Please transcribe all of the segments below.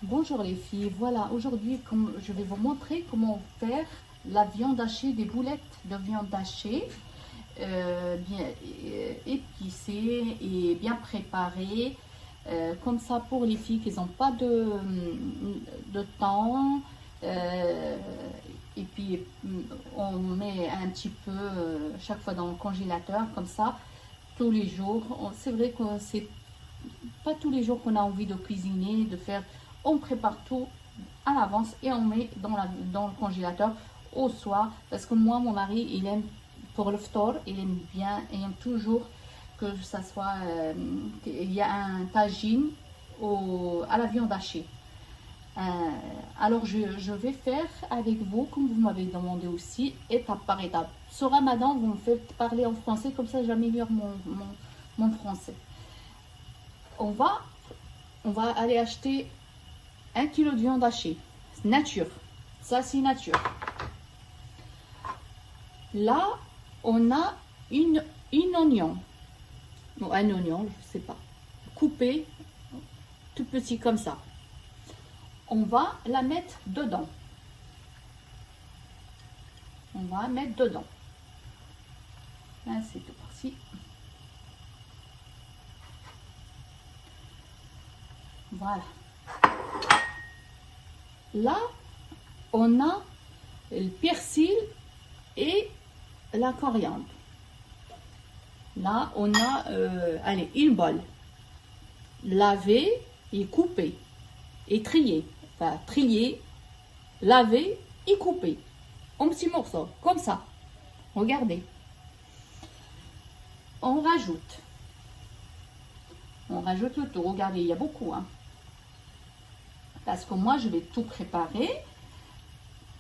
Bonjour les filles, voilà aujourd'hui je vais vous montrer comment faire la viande hachée, des boulettes de viande hachée bien épicées et bien préparées, comme ça pour les filles qui n'ont pas de temps, euh, et puis on met un petit peu chaque fois dans le congélateur comme ça tous les jours. C'est vrai que c'est pas tous les jours qu'on a envie de cuisiner, de faire. On prépare tout à l'avance et on met dans le congélateur au soir. Parce que moi, mon mari, il aime pour le ftor, il aime bien, il aime toujours que ça soit, il y a un tagine à la viande hachée. Euh, alors je vais faire avec vous, comme vous m'avez demandé aussi, étape par étape. Ce ramadan, vous me faites parler en français, comme ça j'améliore mon français. On va, on va aller acheter 1 kilo de viande hachée. Nature. Ça, c'est nature. Là, on a une oignon. Bon, un oignon, je sais pas. Coupé, tout petit comme ça. On va la mettre dedans. On va la mettre dedans. Là, c'est tout parti. Voilà. Là, on a le persil et la coriandre. Là, on a, allez, une bol. Laver et couper. Et trier. Enfin, trier, laver et couper. En petits morceaux, comme ça. Regardez. On rajoute. On rajoute le tout. Regardez, il y a beaucoup, hein. Parce que moi, je vais tout préparer.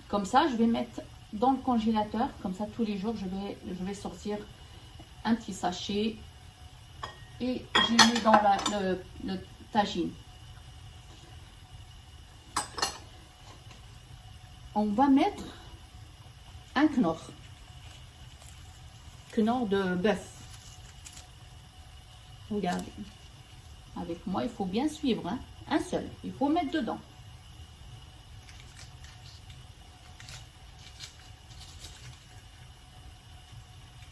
Comme ça, je vais mettre dans le congélateur. Comme ça, tous les jours, je vais sortir un petit sachet. Et je mets dans le tagine. On va mettre un knorr de bœuf. Regardez. Avec moi, il faut bien suivre, hein. Un seul. Il faut mettre dedans.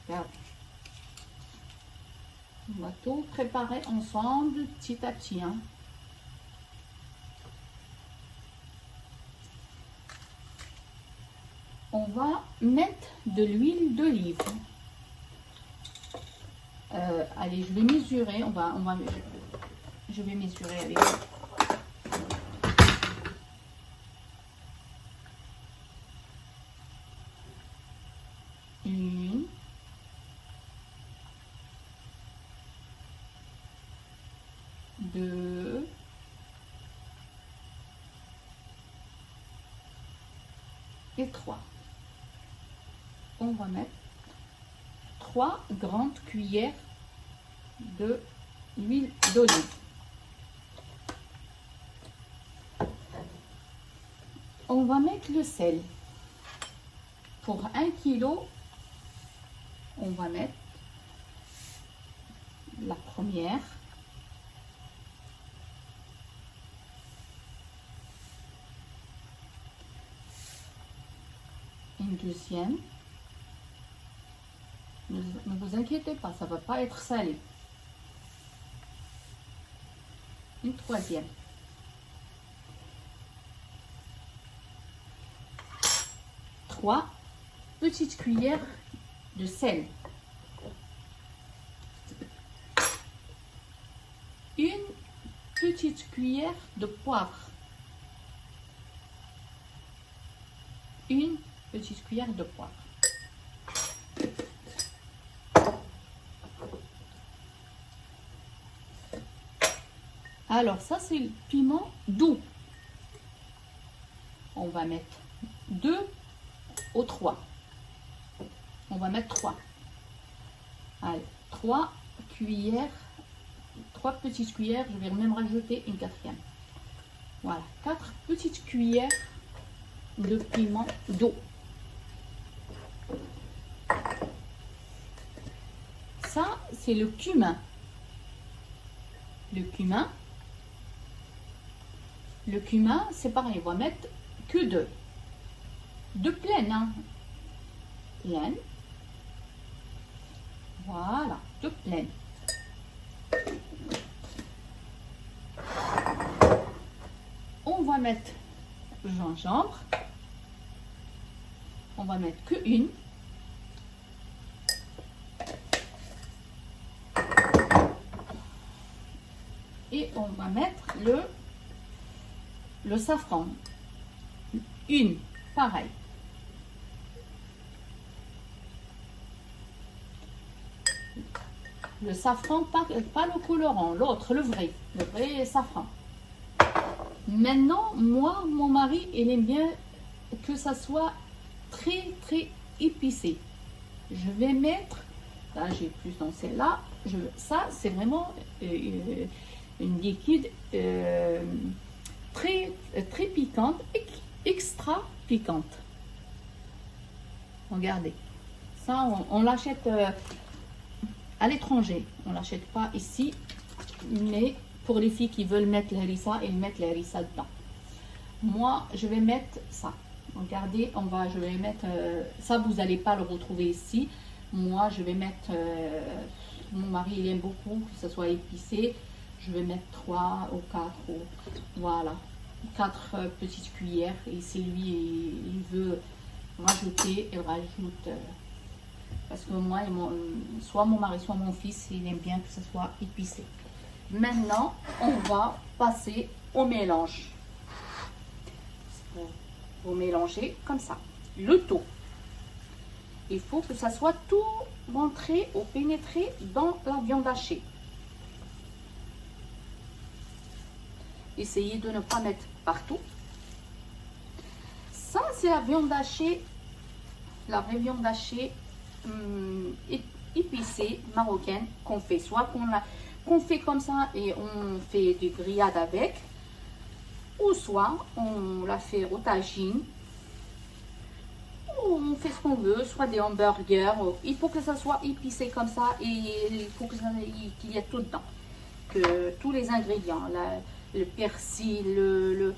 Regardez. On va tout préparer ensemble, petit à petit, hein. On va mettre de l'huile d'olive. Allez, je vais mesurer. Je vais mesurer avec vous. Une, deux, et trois. On va mettre 3 grandes cuillères de l'huile d'olive. On va mettre le sel. Pour 1 kilo, on va mettre la première, une deuxième. Ne vous inquiétez pas, ça ne va pas être salé. Une troisième. Trois petites cuillères de sel. Une petite cuillère de poivre. Une petite cuillère de poivre. Alors ça, c'est le piment doux. On va mettre 2 ou 3. On va mettre 3. Allez, 3 cuillères, 3 petites cuillères. Je vais même rajouter une quatrième. Voilà, 4 petites cuillères de piment doux. Ça, c'est le cumin. Le cumin. Le cumin, c'est pareil, on va mettre que deux pleines, hein. Pleines. Voilà, deux pleines. On va mettre le gingembre. On va mettre que une. Et on va mettre le safran. Une, pareil. Le safran, pas le colorant, l'autre, le vrai safran. Maintenant, moi, mon mari, il aime bien que ça soit très épicé. Je vais mettre, là j'ai plus dans celle-là, ça c'est vraiment une liquide très piquante, extra piquante. Regardez, ça on l'achète à l'étranger, on l'achète pas ici, mais pour les filles qui veulent mettre l'harissa, ils mettent l'harissa dedans. Moi, je vais mettre ça. Regardez, je vais mettre ça, vous n'allez pas le retrouver ici. Moi, je vais mettre, mon mari, il aime beaucoup que ce soit épicé. Je vais mettre 3 ou 4, voilà, 4 petites cuillères. Et si lui, il veut rajouter, il rajoute. Parce que moi, soit mon mari, soit mon fils, il aime bien que ce soit épicé. Maintenant, on va passer au mélange. Vous mélangez comme ça, le tout. Il faut que ça soit tout rentré ou pénétré dans la viande hachée. Essayez de ne pas mettre partout. Ça, c'est la viande hachée, la vraie viande hachée épicée marocaine qu'on fait. Soit qu'on fait comme ça et on fait des grillades avec, ou soit on la fait au tagine, ou on fait ce qu'on veut, soit des hamburgers. Il faut que ça soit épicé comme ça et il faut qu'il y ait tout dedans, que tous les ingrédients, le persil,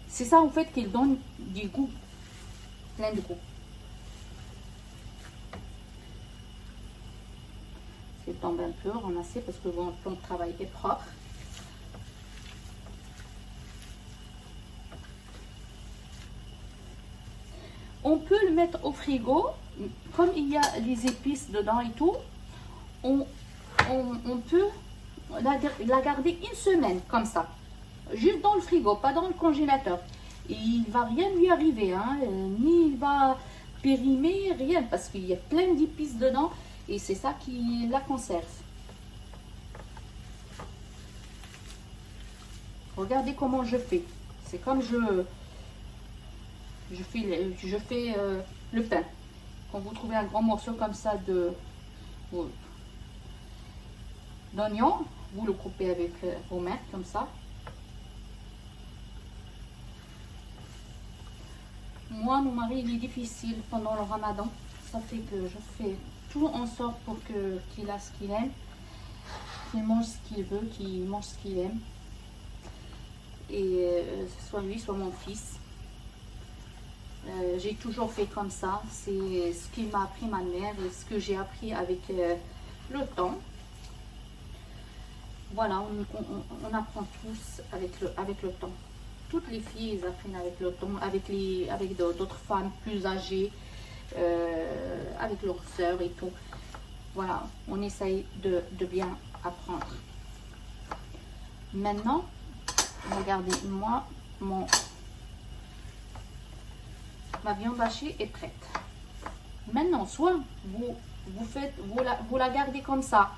c'est ça en fait qui donne du goût, plein de goût. C'est tombe un peu ramassé parce que mon plan de travail est propre. On peut le mettre au frigo, comme il y a les épices dedans et tout, on peut la garder une semaine comme ça, juste dans le frigo, pas dans le congélateur. Et il ne va rien lui arriver, hein, ni il va périmer, rien, parce qu'il y a plein d'épices dedans et c'est ça qui la conserve. Regardez comment je fais. C'est comme je fais le pain. Quand vous trouvez un grand morceau comme ça d'oignon, vous le coupez avec vos mains comme ça. Moi, mon mari, il est difficile pendant le ramadan. Ça fait que je fais tout en sorte pour qu'il a ce qu'il aime, qu'il mange ce qu'il veut, qu'il mange ce qu'il aime. Et soit lui, soit mon fils. J'ai toujours fait comme ça. C'est ce qui m'a appris ma mère et ce que j'ai appris avec le temps. Voilà, on apprend tous avec le temps. Toutes les filles, elles apprennent avec le temps, avec d'autres femmes plus âgées, avec leurs sœurs et tout. Voilà, on essaye de bien apprendre. Maintenant, regardez, moi, ma viande hachée est prête. Maintenant, soit vous la gardez comme ça,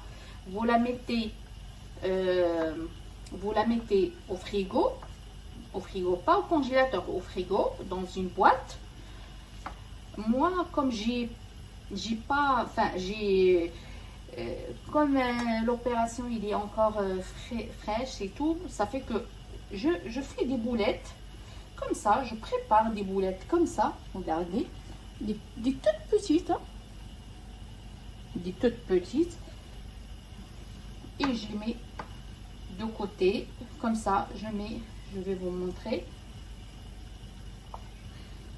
vous la mettez au frigo, pas au congélateur, au frigo, dans une boîte. Moi, comme comme l'opération il est encore fraîche et tout, ça fait que je fais des boulettes comme ça, je prépare des boulettes comme ça, regardez, des toutes petites, hein, des toutes petites, et je les mets de côté, comme ça, je vais vous montrer.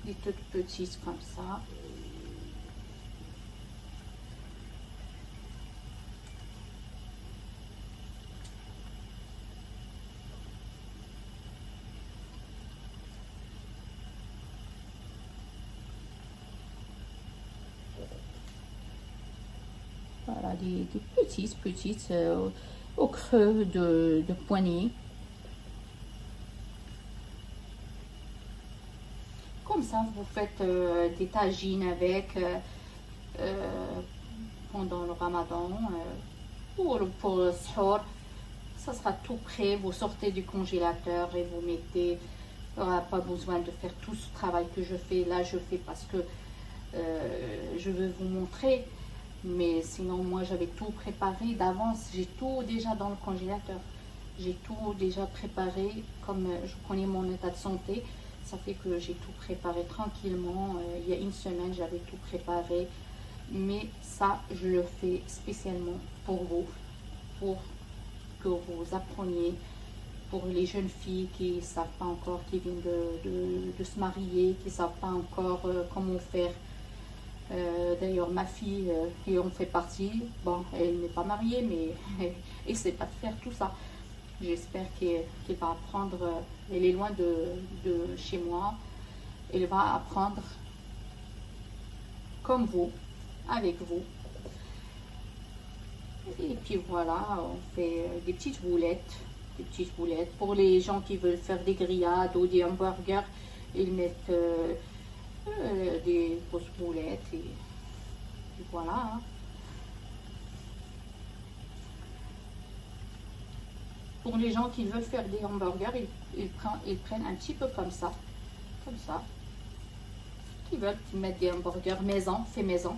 Des toutes petites comme ça. Voilà, des petites au creux de poignée. Comme ça, vous faites des tagines avec pendant le ramadan. Pour le sahur, ça sera tout prêt. Vous sortez du congélateur et vous mettez. Il n'y aura pas besoin de faire tout ce travail que je fais. Là, je fais parce que je veux vous montrer. Mais sinon, moi, j'avais tout préparé d'avance. J'ai tout déjà dans le congélateur. J'ai tout déjà préparé. Comme je connais mon état de santé, ça fait que j'ai tout préparé tranquillement. Il y a une semaine, j'avais tout préparé. Mais ça, je le fais spécialement pour vous. Pour que vous appreniez. Pour les jeunes filles qui ne savent pas encore, qui viennent de se marier, qui ne savent pas encore comment faire. D'ailleurs, ma fille qui en fait partie, bon, elle n'est pas mariée, mais elle ne sait pas faire tout ça. J'espère qu'elle va apprendre. Elle est loin de chez moi. Elle va apprendre comme vous, avec vous. Et puis voilà, on fait des petites boulettes. Des petites boulettes. Pour les gens qui veulent faire des grillades ou des hamburgers, ils mettent des grosses boulettes et voilà. Hein. Pour les gens qui veulent faire des hamburgers, ils prennent un petit peu comme ça, qui veulent mettre des hamburgers maison, fait maison.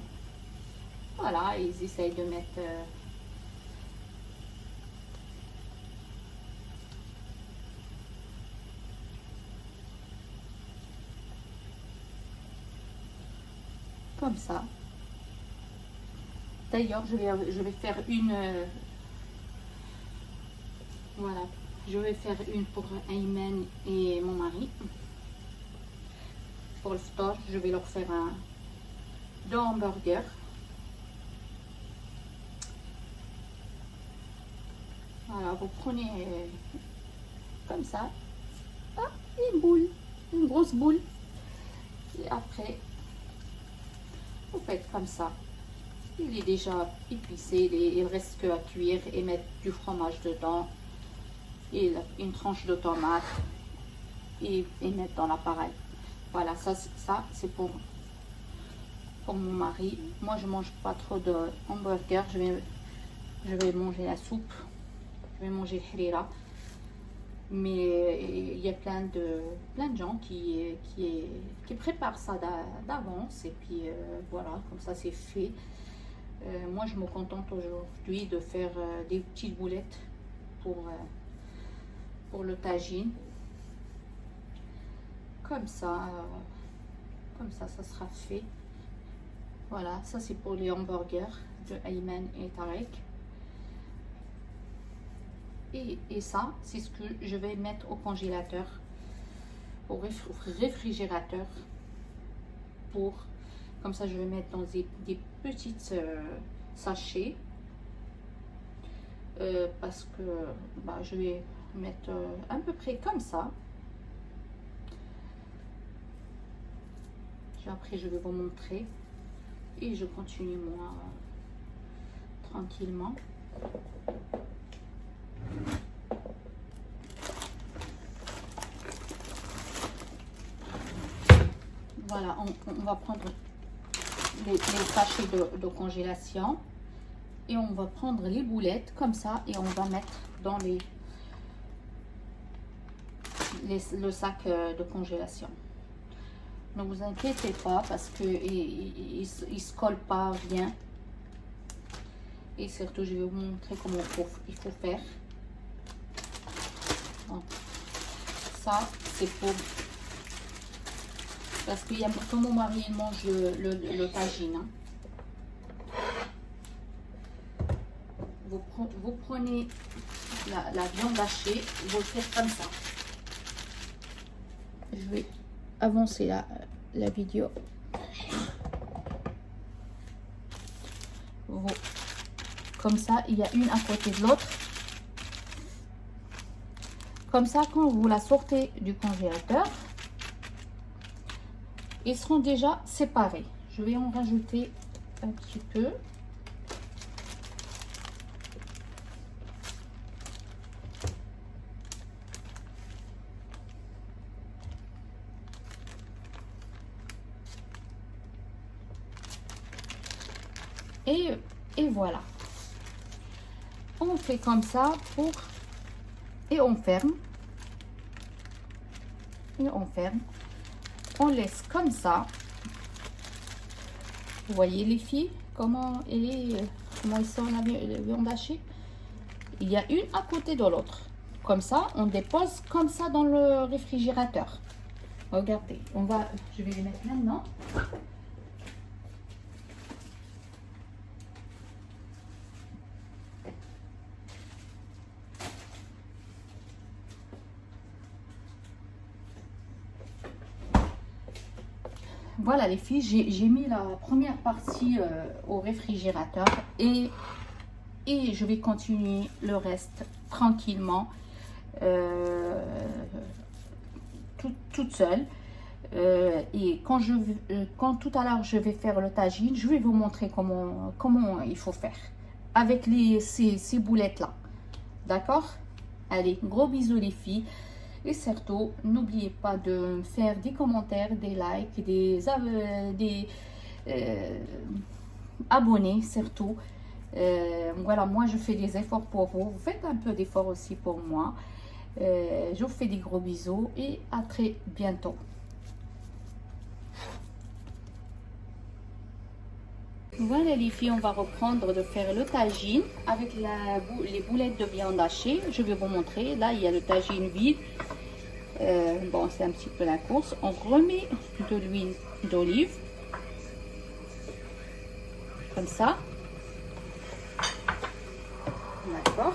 Voilà, ils essayent de mettre comme ça. D'ailleurs, je vais faire une voilà, je vais faire une pour Ayman et mon mari. Pour le ftar, je vais leur faire deux hamburgers. Voilà, vous prenez comme ça, une boule, une grosse boule. Et après, vous faites comme ça. Il est déjà épicé, il reste que à cuire et mettre du fromage dedans et une tranche de tomate et mettre dans l'appareil. Voilà, ça c'est pour mon mari. Moi, je mange pas trop de hamburger. Je vais manger la soupe. Je vais manger le harira. Mais il y a plein de gens qui préparent ça d'avance. Et puis voilà, comme ça c'est fait. Moi, je me contente aujourd'hui de faire des petites boulettes pour le tagine. Comme ça, ça sera fait. Voilà, ça c'est pour les hamburgers de Ayman et Tarek. Et ça, c'est ce que je vais mettre au congélateur, au réfrigérateur. Comme ça, je vais mettre dans des petites sachets. Parce que je vais mettre à peu près comme ça. Après, je vais vous montrer. Et je continue, moi, tranquillement. Voilà, on va prendre les sachets de congélation. Et on va prendre les boulettes comme ça. Et on va mettre dans le sac de congélation. Ne vous inquiétez pas parce que il se colle pas bien. Et surtout, je vais vous montrer comment il faut faire. Donc, ça, c'est pour... Parce que comme mon mari, il mange le tagine. Hein. Vous prenez la viande hachée, vous le faites comme ça. je vais avancer la vidéo. Comme ça, il y a une à côté de l'autre. Comme ça, quand vous la sortez du congélateur, ils seront déjà séparés. Je vais en rajouter un petit peu. Et voilà. On fait comme ça et on ferme. Et on ferme. On laisse comme ça. Vous voyez les filles, comment ils sont la viande hachée. Il y a une à côté de l'autre. Comme ça, on dépose comme ça dans le réfrigérateur. Regardez, je vais les mettre maintenant. Voilà les filles, j'ai mis la première partie au réfrigérateur et je vais continuer le reste tranquillement toute seule. Et quand tout à l'heure je vais faire le tagine, je vais vous montrer comment il faut faire avec ces boulettes là. D'accord? Allez, gros bisous les filles. Et surtout, n'oubliez pas de faire des commentaires, des likes, des abonnés surtout. Voilà, moi je fais des efforts pour vous. Vous faites un peu d'efforts aussi pour moi. Je vous fais des gros bisous et à très bientôt. Voilà les filles, on va reprendre de faire le tagine avec les boulettes de viande hachée. Je vais vous montrer. Là, il y a le tagine vide. Bon, c'est un petit peu la course. On remet de l'huile d'olive. Comme ça. D'accord.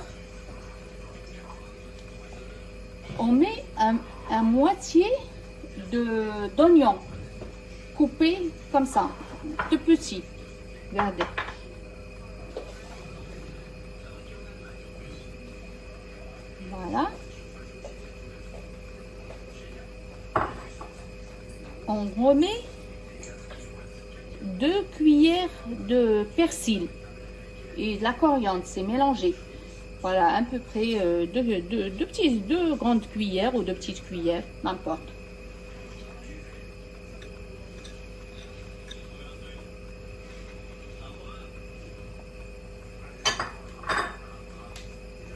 On met un moitié d'oignon coupé comme ça, de petit. Regardez. Voilà. On remet 2 cuillères de persil et de la coriandre, c'est mélangé. Voilà, à peu près deux grandes cuillères ou 2 petites cuillères, n'importe.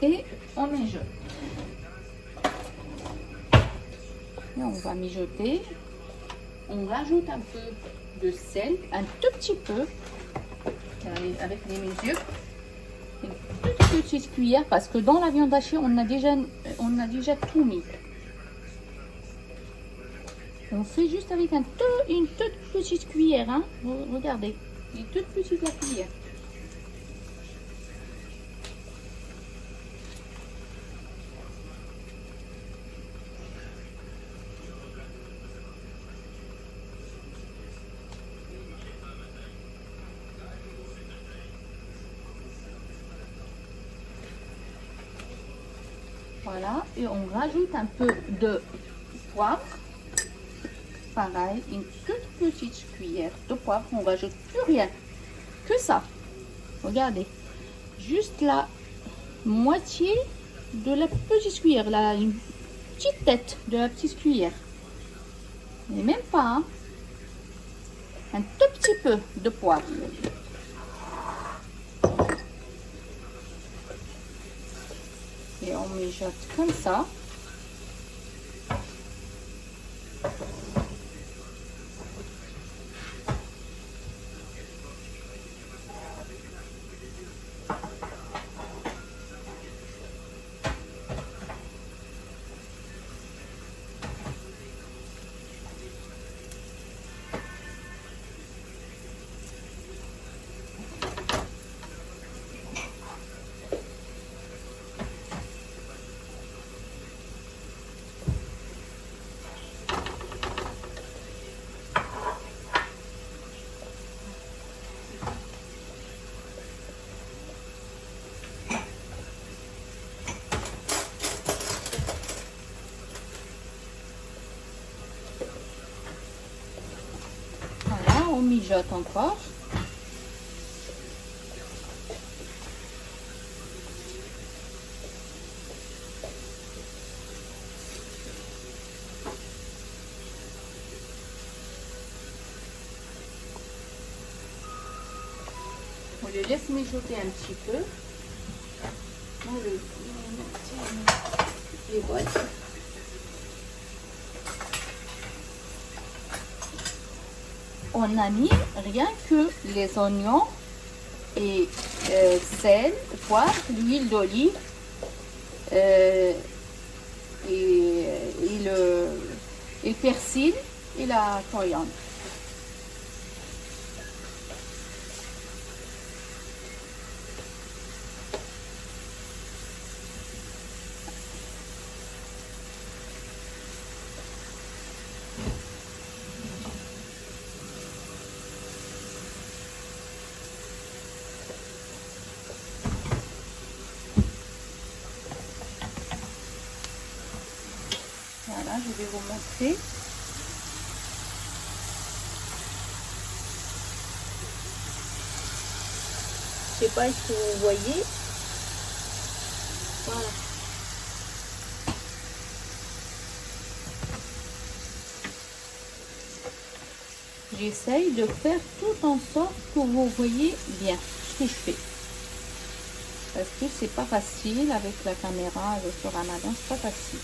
Et on mijote. Et on va mijoter. On rajoute un peu de sel, un tout petit peu, avec les mesures. Une toute petite cuillère, parce que dans la viande hachée, on a déjà tout mis. On fait juste avec une toute petite cuillère. Hein. Regardez, une toute petite la cuillère. Voilà, et on rajoute un peu de poivre. Pareil, une toute petite cuillère de poivre. On rajoute plus rien que ça. Regardez, juste la moitié de la petite cuillère, une petite tête de la petite cuillère. Mais même pas, hein. Un tout petit peu de poivre. Et on mijote comme ça. mijote encore. On le laisse mijoter un petit peu. Et voilà. On a mis rien que les oignons et sel, poivre, l'huile d'olive et le persil et la coriandre. Voilà, je vais vous montrer. Je sais pas si vous voyez. Voilà. J'essaye de faire tout en sorte que vous voyez bien ce que je fais. Parce que c'est pas facile avec la caméra, avec le ramadan, c'est pas facile.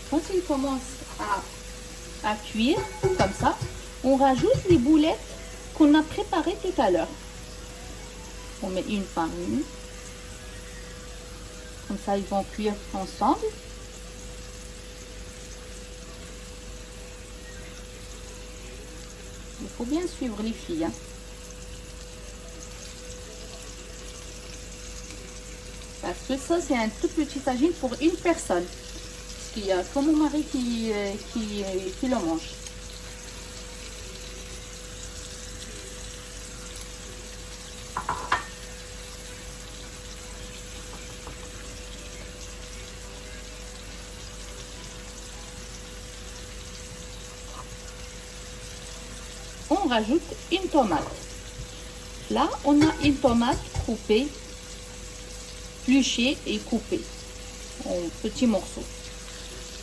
Quand il commence à cuire comme ça, on rajoute les boulettes qu'on a préparées tout à l'heure. On met une par une. Comme ça, ils vont cuire ensemble. Il faut bien suivre les filles. Hein. Parce que ça, c'est un tout petit tagine pour une personne. Parce qu'il y a que mon mari qui le mange. On rajoute une tomate. Là, on a une tomate coupée, épluchée et coupée en petits morceaux.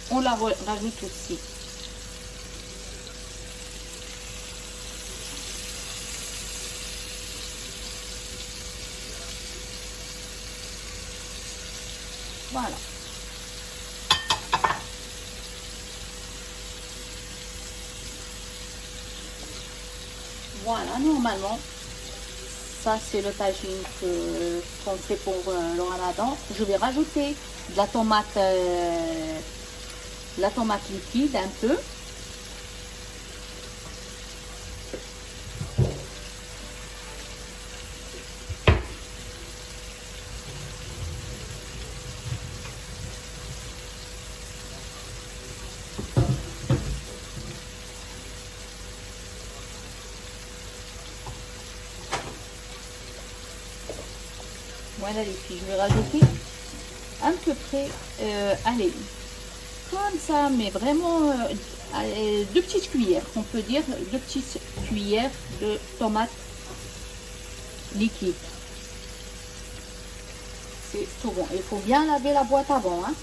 On la rajoute aussi. Voilà. Voilà, normalement, ça c'est le tagine qu'on fait pour le ramadan. Je vais rajouter de la tomate liquide un peu. Voilà les filles, je vais rajouter à peu près, allez, comme ça, mais vraiment 2 petites cuillères, on peut dire 2 petites cuillères de tomates liquides. C'est tout bon. Il faut bien laver la boîte avant. Hein.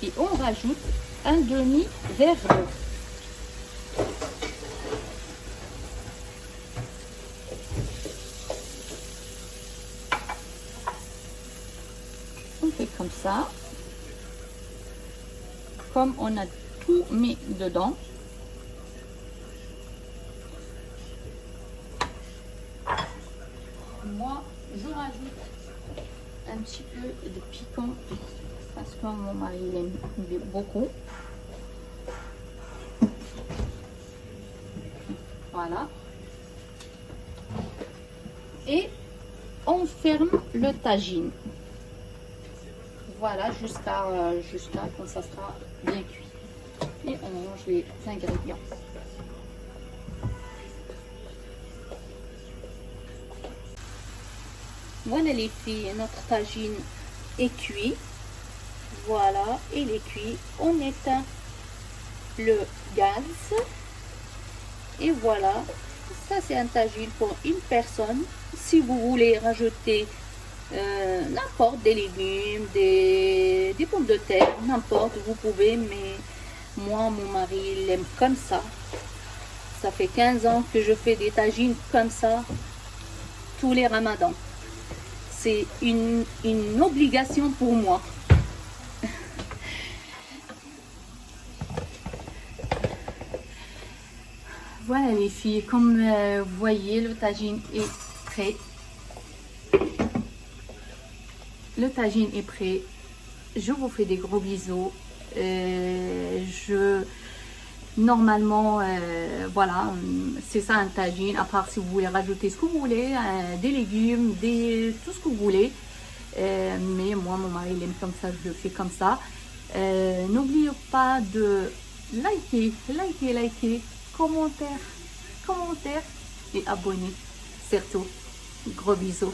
Et on rajoute un demi-verre d'eau. On fait comme ça. Comme on a tout mis dedans. Moi, je rajoute un petit peu de piquant. Parce que mon mari aime beaucoup. Voilà. Et on ferme le tagine. Voilà, jusqu'à quand ça sera bien cuit. Et on mange les ingrédients. Voilà les filles, notre tagine est cuit. Voilà, il est cuit. On éteint le gaz. Et voilà, ça c'est un tagine pour une personne. Si vous voulez rajouter n'importe, des légumes, des pommes de terre, n'importe, vous pouvez, mais moi, mon mari, il aime comme ça. Ça fait 15 ans que je fais des tagines comme ça, tous les ramadans. C'est une obligation pour moi. Voilà les filles, comme vous voyez, le tagine est prêt. Le tagine est prêt. Je vous fais des gros bisous. Normalement, voilà, c'est ça un tagine. À part si vous voulez rajouter ce que vous voulez, des légumes, tout ce que vous voulez. Mais moi, mon mari, il aime comme ça, je le fais comme ça. N'oubliez pas de liker, commentaire et abonner. Surtout, gros bisous.